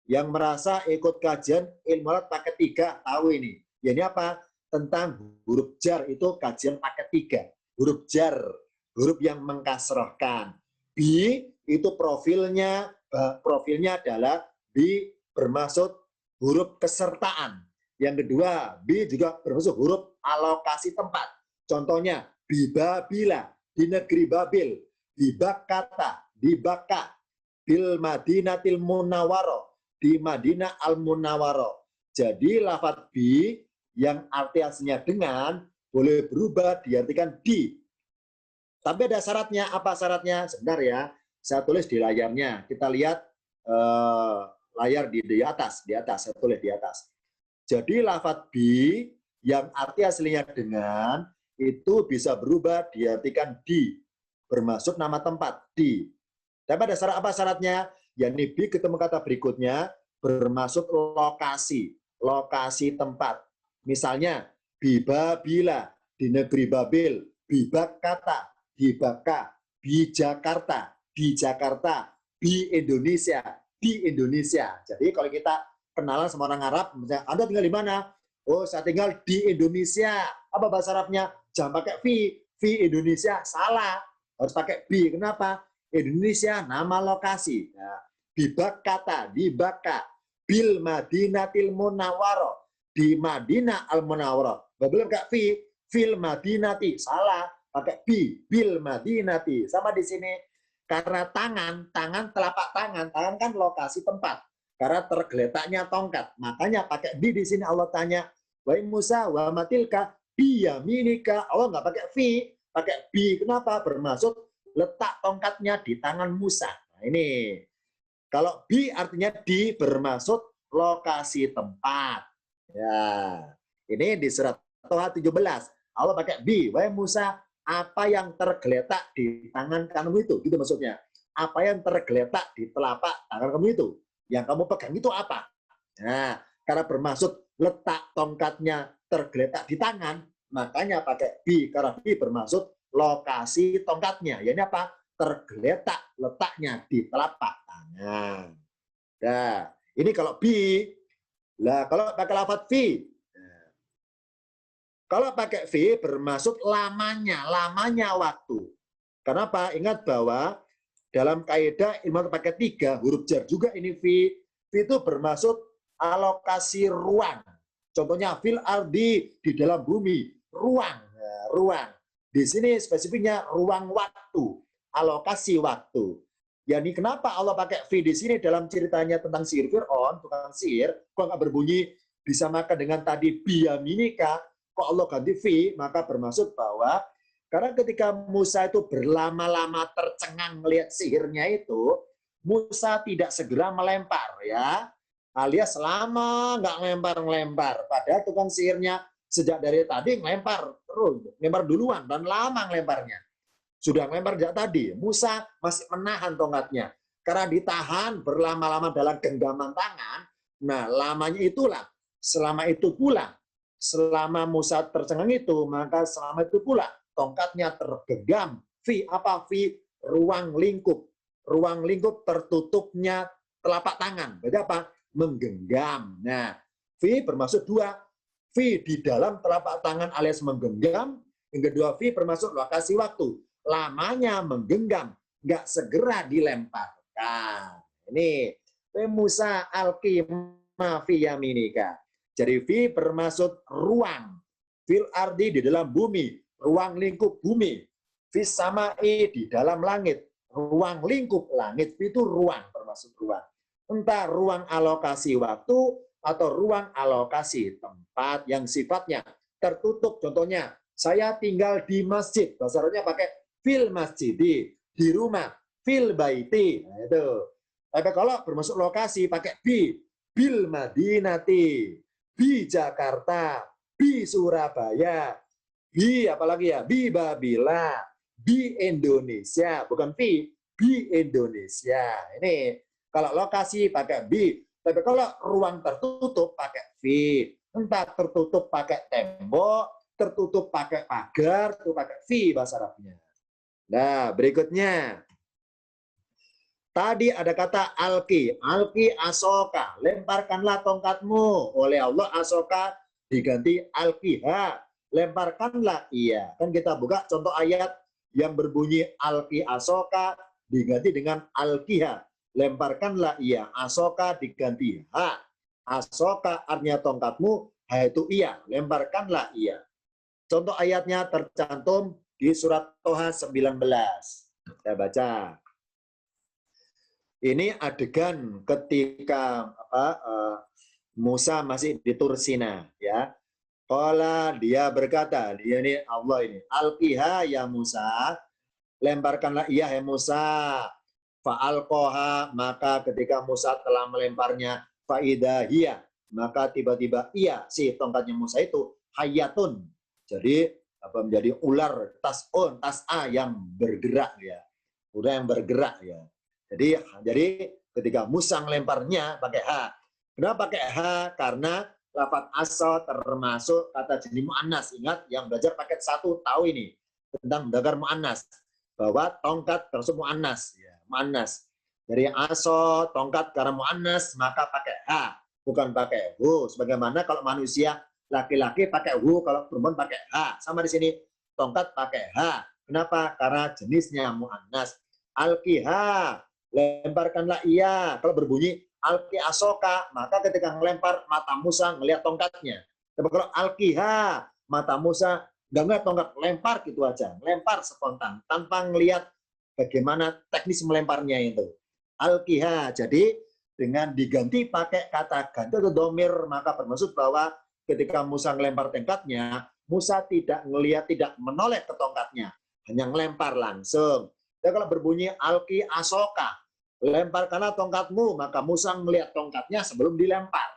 Yang merasa ikut kajian ilmu alat paket 3 tahu ini. Ya, ini apa? Tentang huruf jar itu kajian paket 3. Huruf jar, huruf yang mengkasrohkan. Bi itu profilnya adalah bi bermaksud huruf kesertaan. Yang kedua, bi juga bermaksud huruf alokasi tempat. Contohnya, bibabila di negeri Babil, bibakata, dibaka, bil madinatil munawwaro di Madinah al-Munawwarah. Jadi lafadz bi yang arti aslinya dengan boleh berubah diartikan di. Tapi ada syaratnya. Apa syaratnya? Sebentar ya. Saya tulis di layarnya. Kita lihat layar di atas. Saya tulis di atas. Jadi lafadz bi yang arti aslinya dengan itu bisa berubah diartikan di. Bermaksud nama tempat di. Tapi ada syarat apa syaratnya? Yakni bi ketemu kata berikutnya bermaksud lokasi, lokasi tempat. Misalnya bibabila di negeri Babil, bibakata, bibaka, di Jakarta, di Indonesia, di Indonesia. Jadi kalau kita kenalan sama orang Arab, misalnya Anda tinggal di mana? Oh, saya tinggal di Indonesia. Apa bahasa Arabnya? Jangan pakai vi Indonesia, salah. Harus pakai bi. Kenapa? Indonesia nama lokasi. Nah, bibak kata, dibaka, bil Madinatil Munawwarah, di Madinah Al Munawwarah. Belum nggak fi, fil Madinati, salah, pakai bil Madinati. Sama di sini karena tangan telapak tangan kan lokasi tempat. Karena tergeletaknya tongkat, makanya pakai di sini Allah tanya, wa Musa wa matilka biyaminika. Allah nggak pakai fi, pakai bi. Kenapa? Bermaksud letak tongkatnya di tangan Musa. Nah, ini kalau bi artinya di, bermaksud lokasi tempat. Ya, ini di surat Toha 17. Allah pakai bi, wahai Musa, apa yang tergeletak di tangan kamu itu? Gitu maksudnya. Apa yang tergeletak di telapak tangan kamu itu? Yang kamu pegang itu apa? Nah, karena bermaksud letak tongkatnya tergeletak di tangan, makanya pakai bi. Karena bi bermaksud lokasi tongkatnya. Ya, ini apa? Tergeletak letaknya di telapak tangan. Nah, ini kalau bi. Lah, kalau pakai lafadz fi. Kalau pakai fi bermaksud lamanya waktu. Kenapa? Ingat bahwa dalam kaidah ilmu pakai 3 huruf jar juga ini fi. Fi itu bermaksud alokasi ruang. Contohnya fil ardi, di dalam bumi, ruang, ruang. Di sini spesifiknya ruang waktu, alokasi waktu. Yani kenapa Allah pakai fi di sini dalam ceritanya tentang sihir Fir'aun, tukang sihir, kok nggak berbunyi disamakan dengan tadi biyaminika, kok Allah ganti fi, maka bermaksud bahwa karena ketika Musa itu berlama-lama tercengang melihat sihirnya itu, Musa tidak segera melempar, ya, alias lama nggak ngelempar. Padahal tukang sihirnya sejak dari tadi ngelempar terus, ngelempar duluan dan lama ngelemparnya. Sudah ngelempar sejak tadi, Musa masih menahan tongkatnya. Karena ditahan berlama-lama dalam genggaman tangan, nah lamanya itulah, selama itu pula, selama Musa tercengang itu, maka selama itu pula tongkatnya tergenggam. Fi apa? Fi ruang lingkup. Ruang lingkup tertutupnya telapak tangan. Berarti apa? Menggenggam. Nah, fi bermaksud 2. Fi di dalam telapak tangan alias menggenggam. Yang kedua, fi bermaksud lokasi waktu. Lamanya menggenggam. Nggak segera dilemparkan. Ini Musa al-qima fi yaminika. Jadi fi bermaksud ruang. Fil ardi di dalam bumi. Ruang lingkup bumi. Fis sama'i di dalam langit. Ruang lingkup langit itu ruang, bermaksud ruang. Entah ruang alokasi waktu atau ruang alokasi tempat yang sifatnya tertutup. Contohnya, saya tinggal di masjid. Bahasa Arabnya pakai fil masjid, di rumah, fil baiti. Nah, itu. Tapi kalau bermaksud lokasi pakai bil Madinati, bi Jakarta, bi Surabaya, bi apalagi ya, bi Babila, bi Indonesia, bukan bi Indonesia. Ini kalau lokasi pakai bi, tapi kalau ruang tertutup pakai fi. Entah tertutup pakai tembok, tertutup pakai pagar, itu pakai fi bahasa Arabnya. Nah, berikutnya. Tadi ada kata alki. Alki asoka. Lemparkanlah tongkatmu. Oleh Allah asoka diganti alkiha. Lemparkanlah ia. Kan kita buka contoh ayat yang berbunyi alki asoka diganti dengan alkiha. Lemparkanlah ia. Asoka diganti ha. Asoka artinya tongkatmu. Ha itu ia. Lemparkanlah ia. Contoh ayatnya tercantum di surat Toha 19. Saya baca. Ini adegan ketika Musa masih di Tursina, ya. Qala dia berkata, dia ini Allah ini, alqiha ya Musa, lemparkanlah ia hai Musa. Fa'alqaha, maka ketika Musa telah melemparnya, faidahiyah, maka tiba-tiba ia si tongkatnya Musa itu hayatun. Jadi apa menjadi ular tas'a yang bergerak ya. Udah yang bergerak ya. Jadi ketika Musa melemparnya pakai H. Kenapa pakai H? Karena lafadz asa termasuk kata jenis mu'annas. Ingat yang belajar paket 1 tahu ini tentang mudzakkar mu'annas bahwa tongkat tersebut mu'annas ya, mu'annas. Dari aso tongkat karena mu'annas maka pakai H, bukan pakai hu. Sebagaimana kalau manusia laki-laki pakai hu, kalau perempuan pakai H. Sama di sini tongkat pakai H. Kenapa? Karena jenisnya mu'annas. Alqiha, lemparkanlah ia. Kalau berbunyi alki asoka, maka ketika ngelempar mata Musa ngelihat tongkatnya. Tapi kalau alkiha, mata Musa nggak ngeliat tongkat, lempar gitu aja, lempar spontan tanpa ngelihat bagaimana teknis melemparnya itu. Alkiha, jadi dengan diganti pakai kata ganti atau domir, maka bermaksud bahwa ketika Musa ngelempar tongkatnya, Musa tidak ngelihat, tidak menoleh ke tongkatnya, hanya ngelempar langsung. Dan kalau berbunyi alki asoka, lemparkanlah tongkatmu, maka Musa ngelihat tongkatnya sebelum dilempar.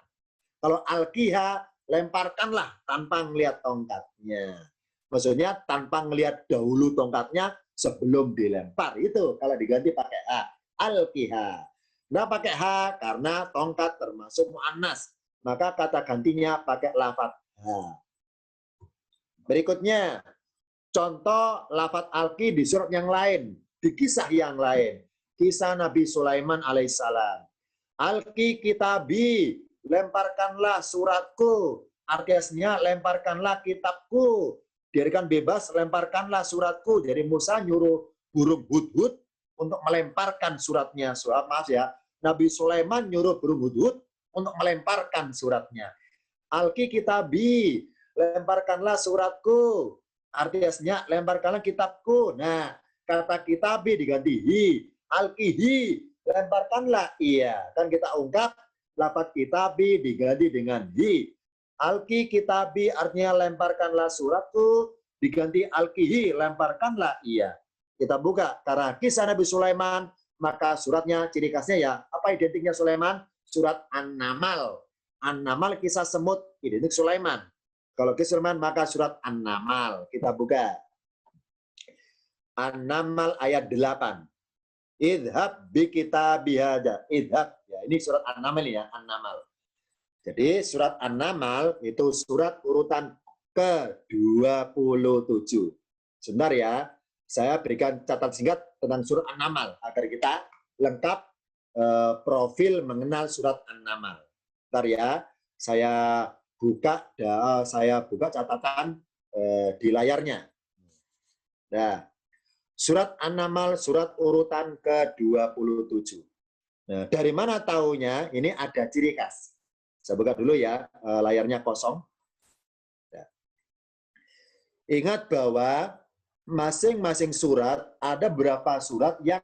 Kalau alkiha, lemparkanlah tanpa ngelihat tongkatnya. Maksudnya tanpa ngelihat dahulu tongkatnya sebelum dilempar. Itu kalau diganti pakai H. Alkiha. Nah pakai H karena tongkat termasuk mu'annas. Maka kata gantinya pakai lafadz H. Berikutnya, contoh lafadz alki di surat yang lain. Di kisah yang lain. Kisah Nabi Sulaiman alaihissalam. Alki kitabi, lemparkanlah suratku. Artinya lemparkanlah kitabku. Biarkan bebas, lemparkanlah suratku. Jadi Musa nyuruh burung hudhud untuk melemparkan suratnya. Maaf ya, Nabi Sulaiman nyuruh burung hudhud untuk melemparkan suratnya. Alki kitabi, lemparkanlah suratku. Artinya lemparkanlah kitabku. Nah, kata kitabi diganti hi. Alkihi, lemparkanlah. Iya, kan kita ungkap lafadz kitabi diganti dengan hi. Alki kitabi artinya lemparkanlah suratku, diganti alkihi, lemparkanlah. Iya. Kita buka karena kisah Nabi Sulaiman, maka suratnya ciri khasnya ya, apa identiknya Sulaiman? Surat An-Namal. An-Namal kisah semut, identik Sulaiman. Kalau kisah Sulaiman maka surat An-Namal. Kita buka. An-Namal ayat 8. Idhab bi kitabihada. Idhab. Ya, ini surat An-Namal ya, An-Namal. Jadi surat An-Namal itu surat urutan ke-27. Sebentar ya, saya berikan catatan singkat tentang surat An-Namal agar kita lengkap profil mengenal surat An-Namal. Sebentar ya, saya buka catatan di layarnya. Nah, surat An-Namal surat urutan ke-27. Nah, dari mana taunya? Ini ada ciri khas. Saya buka dulu ya, layarnya kosong. Ya. Ingat bahwa masing-masing surat, ada beberapa surat yang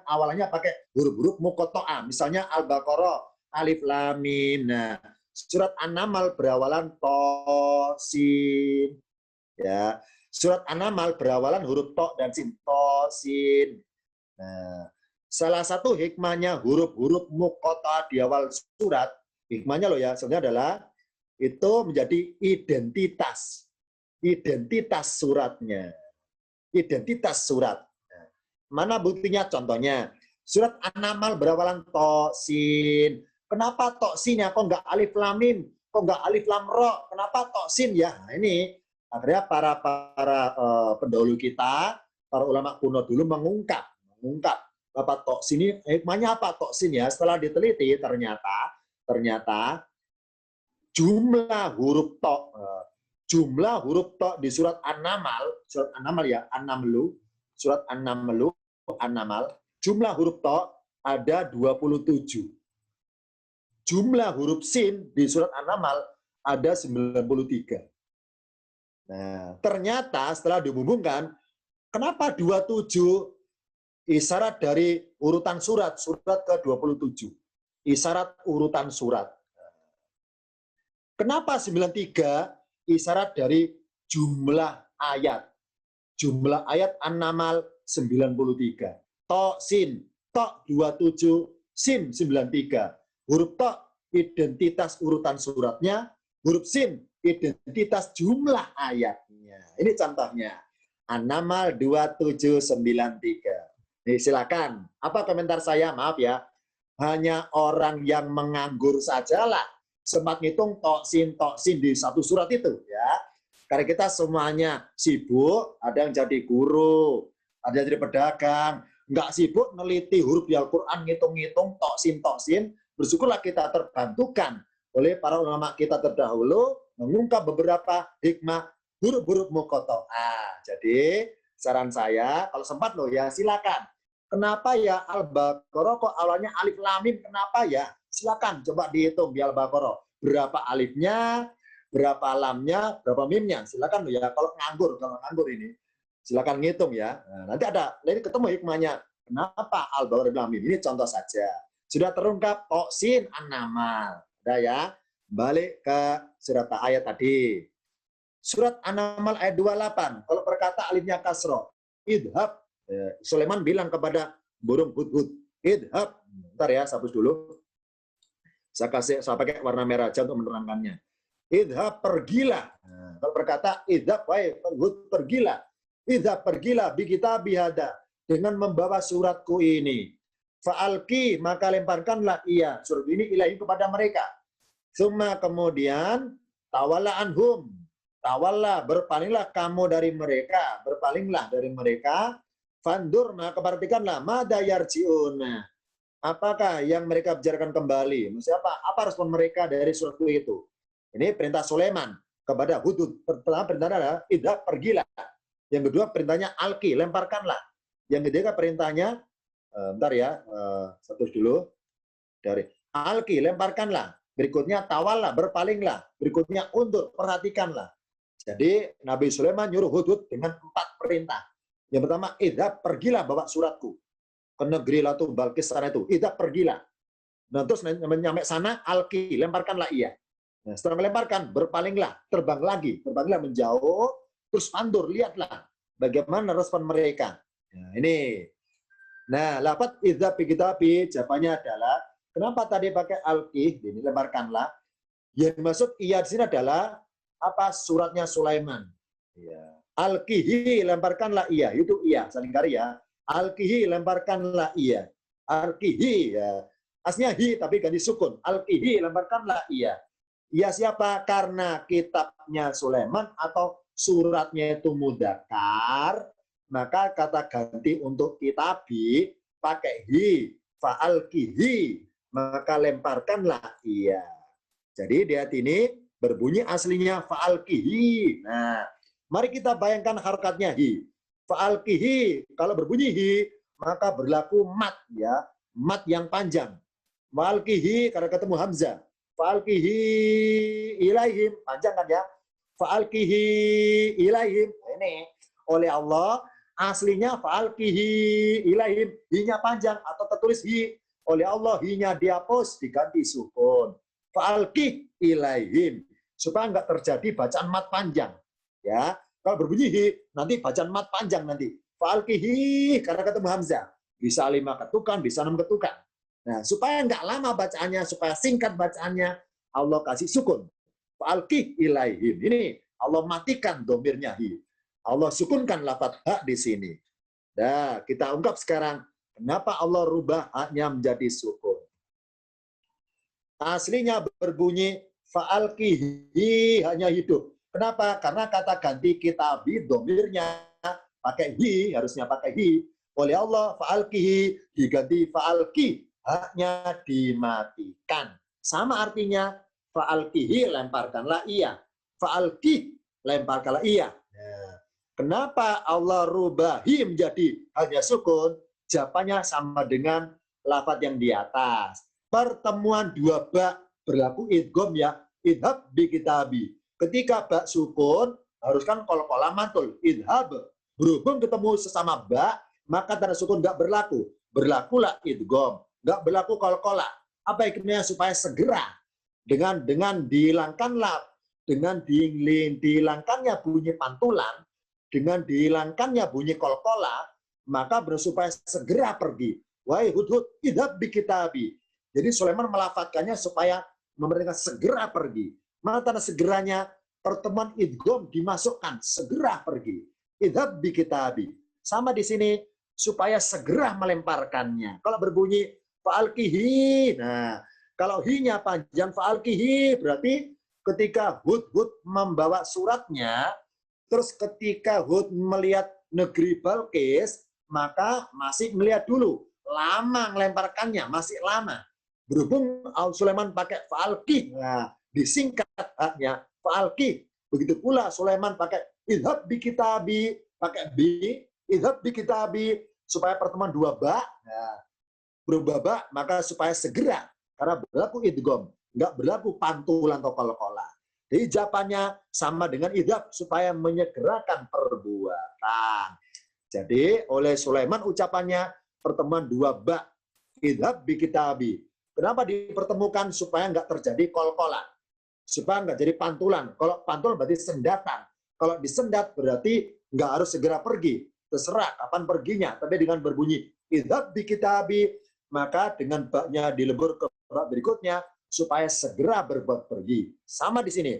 awalnya pakai huruf-huruf muqatta'ah. Misalnya Al-Baqarah, Alif Lam Mim. Nah, surat An-Namal berawalan to, sin. Ya. Surat An-Namal berawalan huruf to dan sin. To, sin. Nah, salah satu hikmahnya huruf-huruf muqatta'ah di awal surat, hikmahnya loh ya, sebenarnya adalah itu menjadi identitas suratnya. Identitas surat. Mana buktinya? Contohnya, surat An-Namal berawalan to, sin. Kenapa to, sin ya? Kok nggak alif lam mim? Kok nggak alif lam ro? Kenapa to, sin ya? Nah, ini akhirnya para pendahulu kita, para ulama kuno dulu mengungkap apa to, sin ini, hikmahnya apa to, sin ya? Setelah diteliti ternyata jumlah huruf to di surat An-Namal ya, surat An-Namal, jumlah huruf to ada 27. Jumlah huruf sin di surat An-Namal ada 93. Nah, ternyata setelah dihubungkan, kenapa 27? Isyarat dari urutan surat ke-27. Isyarat urutan surat. Kenapa 93? Isyarat dari jumlah ayat. Jumlah ayat An-Namal 93. To, sin. To 27, sin 93. Huruf to identitas urutan suratnya. Huruf sin identitas jumlah ayatnya. Ini contohnya. An-Namal 2793. Nih, silakan. Apa komentar saya? Maaf ya. Hanya orang yang menganggur sajalah sempat ngitung toksin di satu surat itu ya. Karena kita semuanya sibuk, ada yang jadi guru, ada yang jadi pedagang, nggak sibuk neliti huruf di Al-Quran, ngitung-ngitung toksin. Bersyukurlah kita terbantukan oleh para ulama kita terdahulu mengungkap beberapa hikmah huruf-huruf muqatta'ah. Jadi saran saya, kalau sempat loh ya silakan. Kenapa ya Al-Baqarah kok awalnya alif lam mim? Kenapa ya? Silakan coba dihitung di Al-Baqarah. Berapa alifnya, berapa lamnya, berapa mimnya. Silakan ya, kalau nganggur ini. Silakan ngitung ya. Nah, nanti nanti ketemu hikmahnya. Kenapa Al-Baqarah bilang mim? Ini contoh saja. Sudah terungkap, sin an-namal. Udah ya. Balik ke surat ayat tadi. Surat An-Namal ayat 28. Kalau perkata alifnya kasroh. Idhab. Sulaiman bilang kepada burung hudhud. Idhab. Bentar ya, hapus dulu. Saya pakai warna merah aja untuk menerangkannya. Idhab, pergilah. Nah, kalau berkata idhab, hudhud, pergilah. Idhab, pergilah. Bikita bihada. Dengan membawa suratku ini. Fa'alki, maka lemparkanlah ia. Surat ini ilahi kepada mereka. Summa kemudian, tawalla anhum. Tawalla, berpalinglah kamu dari mereka. Berpalinglah dari mereka. Fandur, maka perhatikanlah. Mada yarji'un. Apakah yang mereka bicarakan kembali? Maksudnya apa respon mereka dari surat itu? Ini perintah Sulaiman kepada Hudhud. Pertama perintahnya adalah idhab, pergilah. Yang kedua perintahnya alki, lemparkanlah. Yang ketiga perintahnya, bentar ya, satu dulu. Dari alki, lemparkanlah. Berikutnya tawalla, berpalinglah. Berikutnya undur, perhatikanlah. Jadi Nabi Sulaiman nyuruh Hudhud dengan 4 perintah. Yang pertama, idhab, pergilah bawa suratku ke negeri Latu Balkis sana itu. Idhab, pergilah. Nah, terus nyampe sana, alki, lemparkanlah ia. Nah, setelah melemparkan, berpalinglah, terbang lagi, terbanglah menjauh, terus pandur, lihatlah bagaimana respon mereka. Nah, ini. Nah, lafaz idhab bikitabi, jawabannya adalah, kenapa tadi pakai alki, ini lemparkanlah. Yang maksud ia di sini adalah apa, suratnya Sulaiman. Ya. Alkihi, lemparkanlah ia. Itu ia, saling karya. Alkihi, lemparkanlah ia. Alkihi, ya. Aslinya hi, tapi ganti sukun. Alkihi, lemparkanlah ia. Ia siapa? Karena kitabnya Sulaiman atau suratnya itu mudzakkar, maka kata ganti untuk kitabi pakai hi. Fa'alkihi, maka lemparkanlah ia. Jadi lihat ini, berbunyi aslinya fa'alkihi. Nah, mari kita bayangkan harokatnya hi. Fa'alkihi, kalau berbunyi hi, maka berlaku mat ya, mat yang panjang. Fa'alkihi karena ketemu hamzah. Fa'alkihi ilaihim, panjang kan ya. Fa'alkihi ilaihim. Ini oleh Allah aslinya fa'alkihi ilaihim, hi-nya panjang atau tertulis hi. Oleh Allah hi-nya dihapus diganti sukun. Fa'alki ilaihim, supaya nggak terjadi bacaan mat panjang ya. Kalau berbunyi hi, nanti bacaan mat panjang nanti. Fa'alkihi karena ketemu hamzah, bisa 5 ketukan, bisa 6 ketukan. Nah, supaya nggak lama bacaannya, supaya singkat bacaannya, Allah kasih sukun. Fa'alki ilaihim, ini Allah matikan domirnya hi, Allah sukunkan lafaz hak di sini. Nah, kita ungkap sekarang kenapa Allah rubah haknya menjadi sukun. Aslinya berbunyi fa'alkihi, hanya hidup. Kenapa? Karena kata ganti kitabi, domirnya pakai hi, harusnya pakai hi. Oleh Allah, fa'alkihi diganti fa'alki, haknya dimatikan. Sama artinya, fa'alkihi, lemparkanlah ia. Fa'alki, lemparkanlah ia. Nah, kenapa Allah rubah hi menjadi hanya sukun? Jawabannya sama dengan lafaz yang di atas. Pertemuan dua ba berlaku idgham ya, idhab bi kitabi. Ketika ba sukun harus kan qalqalah mantul, idhab. Berhubung ketemu sesama ba, maka tanda sukun nggak berlaku. Berlakulah idgham, nggak berlaku qalqalah. Apa hikmahnya? Supaya segera dengan dihilangkannya bunyi pantulan, dengan dihilangkannya bunyi qalqalah, maka supaya segera pergi. Wahai Hudhud, idhab bi kitabi. Jadi Sulaiman melafatkannya supaya memerintahkan segera pergi. Mana tanda segeranya? Pertemuan idgham dimasukkan, segera pergi. Idhab bi kitabi. Sama di sini, supaya segera melemparkannya. Kalau berbunyi fa'alkihi, nah kalau hi-nya panjang fa'alkihi, berarti ketika Hudhud membawa suratnya, terus ketika Hud melihat negeri Balkis, maka masih melihat dulu. Lama melemparkannya, masih lama. Berhubung Sulaiman pakai fa'alki, nah, disingkat haknya fa'alki. Begitu pula Sulaiman pakai idhab bi kitabi, pakai bi, idhab bi kitabi, supaya pertemuan dua ba, nah, berubah ba, maka supaya segera Karena berlaku idgham, nggak berlaku pantulan atau qalqalah. Jadi jawabannya sama dengan idgham supaya menyegerakan perbuatan. Jadi oleh Sulaiman ucapannya pertemuan dua ba, idhab bi kitabi. Kenapa dipertemukan? Supaya nggak terjadi qalqalah. Supaya nggak jadi pantulan. Kalau pantul berarti sendatan. Kalau disendat berarti nggak harus segera pergi. Terserah kapan perginya. Tapi dengan berbunyi idhab bi kitabi, maka dengan baknya dilebur ke bak berikutnya supaya segera berbuat pergi. Sama di sini.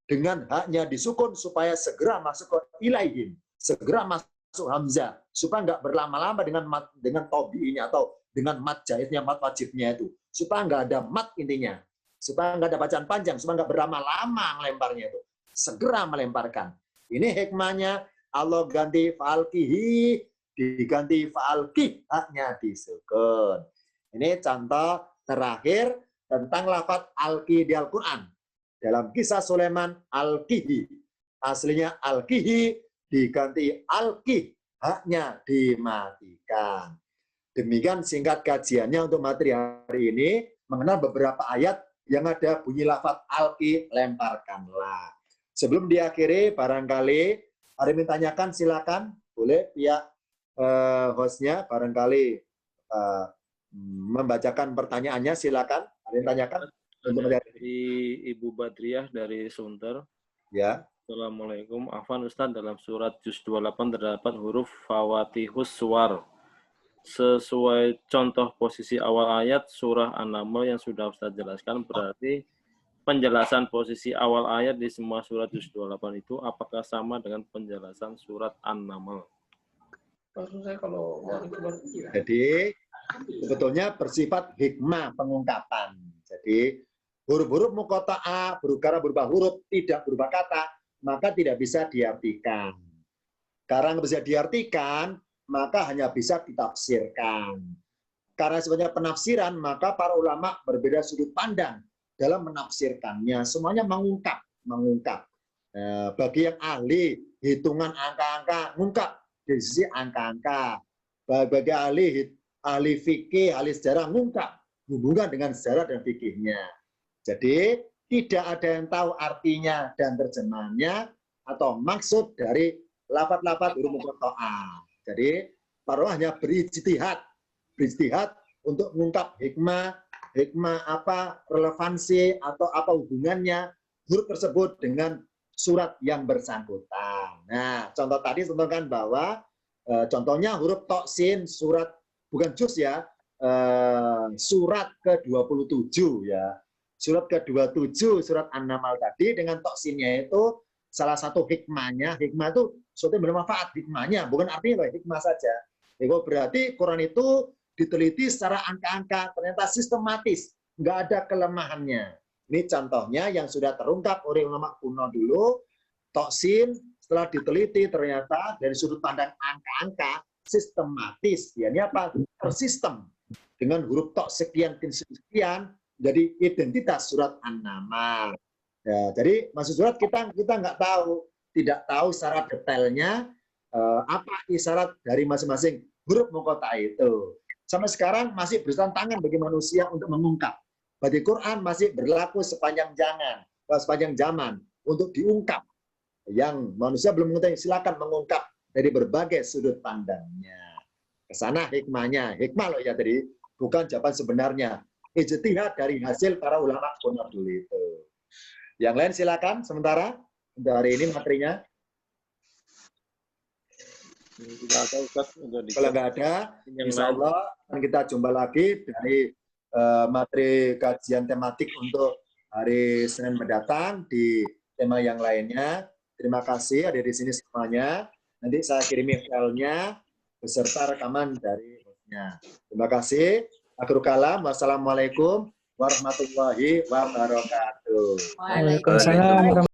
Dengan haknya disukun supaya segera masuk ke ilaihim. Segera masuk hamzah. Supaya nggak berlama-lama dengan tobi'inya atau dengan mat jaiznya, mat wajibnya itu. Supaya nggak ada mat intinya. Supaya nggak ada bacaan panjang, supaya nggak berlama-lama melemparnya itu. Segera melemparkan. Ini hikmahnya Allah ganti fa'alkihi, diganti fa'alkih, haknya disukun. Ini contoh terakhir tentang lafaz alki di Al-Quran. Dalam kisah Sulaiman, alkihi. Aslinya alkihi, diganti alkih, haknya dimatikan. Demikian singkat kajiannya untuk materi hari ini, mengenal beberapa ayat yang ada bunyi lafaz alki, lemparkanlah. Sebelum diakhiri, barangkali ada yang ditanyakan, silakan. Boleh pihak hostnya barangkali membacakan pertanyaannya, silakan. Ada yang tanyakan? Dari Ibu Badriah dari Sunter. Ya. Assalamualaikum. Afwan Ustaz, dalam surat Juz 28 terdapat huruf fawatihus suwar. Sesuai contoh posisi awal ayat surah An-Naml yang sudah Ustaz jelaskan, berarti penjelasan posisi awal ayat di semua surat Juz 28 itu apakah sama dengan penjelasan surat An-Naml? Jadi sebetulnya bersifat hikmah pengungkapan. Jadi huruf-huruf muqatta'ah berupa huruf tidak berupa kata, maka tidak bisa diartikan. Karena nggak bisa diartikan, maka hanya bisa ditafsirkan. Karena sebenarnya penafsiran, maka para ulama berbeda sudut pandang dalam menafsirkannya. Semuanya mengungkap. Bagi yang ahli hitungan angka-angka, ngungkap dari sisi angka-angka. Bagi ahli fikih, ahli sejarah, ngungkap hubungan dengan sejarah dan fikihnya. Jadi tidak ada yang tahu artinya dan terjemahannya atau maksud dari lafaz-lafaz huruf muqatta'ah. Jadi para ulama hanya berijtihad untuk mengungkap hikmah apa, relevansi atau apa hubungannya huruf tersebut dengan surat yang bersangkutan. Nah, contoh tadi contohkan bahwa contohnya huruf toksin surat bukan juz ya, surat ke-27 ya. Surat ke-27 surat An-Naml tadi dengan toksinnya itu salah satu hikmahnya, hikmah itu sesuatu yang bermanfaat, hikmahnya, bukan artinya hikmah saja. Itu berarti Quran itu diteliti secara angka-angka, ternyata sistematis, nggak ada kelemahannya. Ini contohnya yang sudah terungkap oleh ulama kuno dulu, toksin setelah diteliti ternyata dari sudut pandang angka-angka sistematis, ya ini apa? Tersistem dengan huruf tok sekian jadi identitas surat An-Naml. Ya, jadi maksud surat kita nggak tahu, tidak tahu secara detailnya apa isyarat dari masing-masing huruf muqatta'ah itu. Sampai sekarang masih bertantangan bagi manusia untuk mengungkap. Bagi Quran masih berlaku sepanjang zaman untuk diungkap. Yang manusia belum mengetahui, silakan mengungkap dari berbagai sudut pandangnya. Kesana hikmahnya, hikmah loh ya tadi, bukan jawaban sebenarnya. Ijtihad dari hasil para ulama kuno dulu itu. Yang lain silakan sementara untuk hari ini materinya. Kalau nggak ada, insya Allah akan kita jumpa lagi dari materi kajian tematik untuk hari Senin mendatang di tema yang lainnya. Terima kasih ada di sini semuanya. Nanti saya kirimi filenya beserta rekaman dari hostnya. Terima kasih. Akhirul kalam. Wassalamualaikum warahmatullahi wabarakatuh. Waalaikumsalam.